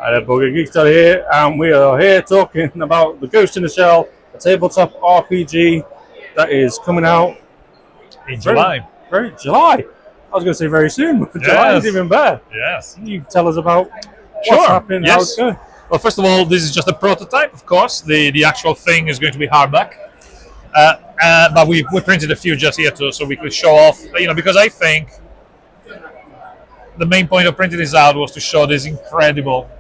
Boardgames here, and we are here talking about the Ghost in the Shell, a tabletop RPG that is coming out in July. July. I was going to say very soon, but July is even better. Yes. Can you tell us about what's happening, how it's going? Well, first of all, this is just a prototype, of course. The actual thing is going to be hardback. But we printed a few just here so we could show off, because I think the main point of printing this out was to show this incredible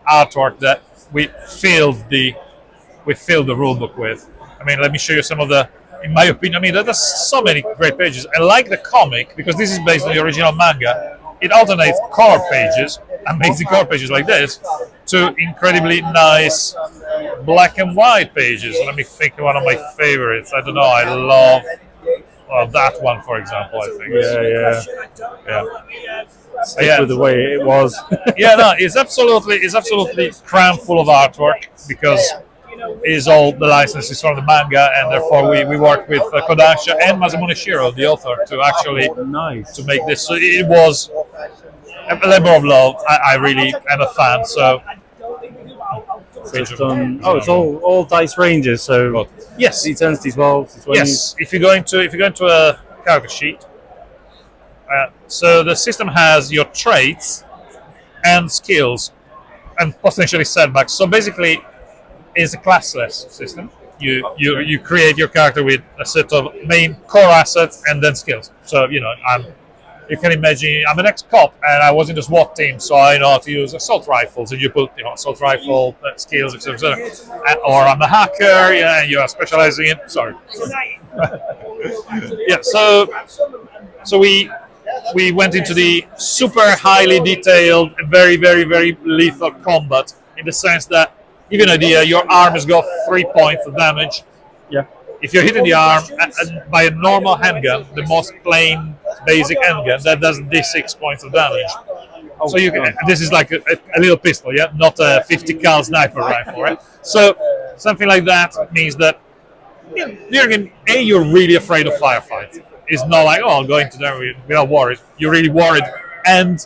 artwork that we filled the rulebook with. I mean, let me show you some of the, in my opinion, there's so many great pages. I like the comic, because this is based on the original manga. It alternates color pages, amazing color pages like this, to incredibly nice black and white pages. Let me think of one of my favorites. I don't know, I love that one, for example, I think. Yeah. Stick with the way it was. It's absolutely crammed full of artwork, because it is all the licenses from the manga, and therefore we worked with Kodansha and Masamune Shiro, the author, to actually to make this. So it was a labor of love. I really am a fan. So it's done. Oh, it's all dice ranges. So yes, D10s, D12s, D20s. Yes, if you go into a character sheet. So the system has your traits and skills and potentially setbacks. So basically, it's a classless system. You create your character with a set of main core assets and then skills. So you can imagine I'm an ex-cop and I was in the SWAT team, so I know how to use assault rifles. And you put assault rifle skills, etc. Or I'm a hacker, and you are specializing in. Sorry. So we went into the super highly detailed, very, very, very lethal combat, in the sense that, give you an idea, your arm has got 3 points of damage. Yeah. If you're hitting the arm by a normal handgun, the most plain, basic handgun, that does D6 points of damage. So you can, this is like a little pistol, not a 50 cal sniper rifle, right? So something like that means that you're really afraid of firefights. It's not like, I'll go into there without worries. You're really worried, and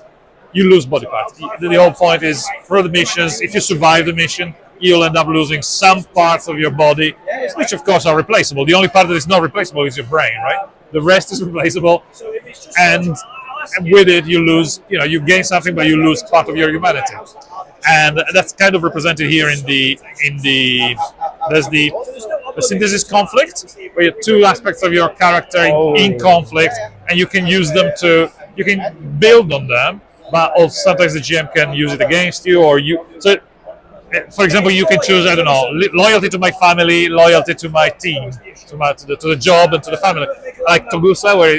you lose body parts. The whole point is, through the missions, if you survive the mission, you'll end up losing some parts of your body, which of course are replaceable. The only part that is not replaceable is your brain, right? The rest is replaceable, and with it you lose, you gain something, but you lose part of your humanity. And that's kind of represented here there's the synthesis conflict, where you have two aspects of your character in conflict, and you can use them you can build on them, but also sometimes the GM can use it against you, so for example, you can choose, I don't know, loyalty to my family, loyalty to my team, to the job and to the family. Like Togusa, where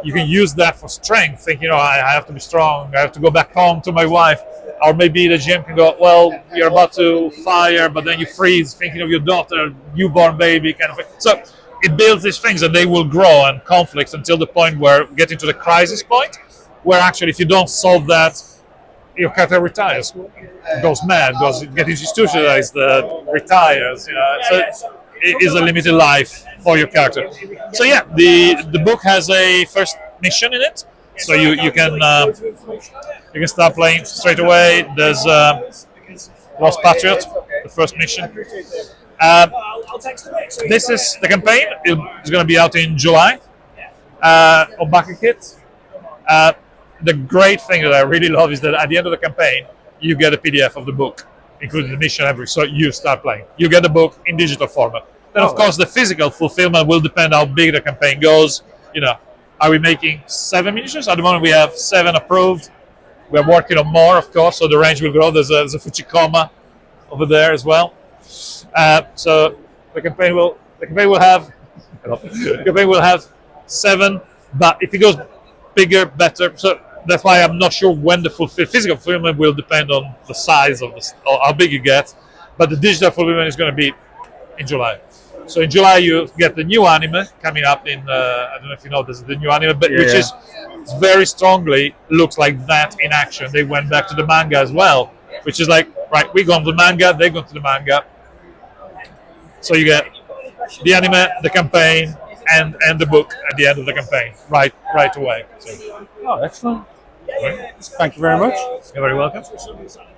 you can use that for strength, thinking, I have to be strong, I have to go back home to my wife. Or maybe the GM can go, well, you're about to fire, but then you freeze, thinking of your daughter, newborn baby, kind of thing. So it builds these things, and they will grow and conflicts until the point where getting to the crisis point, where actually if you don't solve that, your character retires, goes mad, gets institutionalized, retires. So it is a limited life for your character. So the book has a first mission in it. So you can start playing straight away. There's Lost Patriot, the first mission. This is the campaign. It's going to be out in July on BackerKit. The great thing that I really love is that at the end of the campaign, you get a PDF of the book, including the mission, so you start playing. You get the book in digital format. Then, of course, the physical fulfillment will depend how big the campaign goes. Are we making 7 miniatures? At the moment, we have 7 approved. We're working on more, of course, so the range will grow. There's a Fuchikoma over there as well. So the campaign will have 7, but if it goes bigger, better. So that's why I'm not sure when the physical fulfillment will depend on the size of or how big you get. But the digital fulfillment is going to be in July. So in July you get the new anime coming up in, I don't know if you know, this is the new anime, but which is very strongly looks like that in action. They went back to the manga as well, which is like, right, we go to the manga, they go to the manga. So you get the anime, the campaign, and the book at the end of the campaign, right away. So. Excellent. Thank you very much. You're very welcome.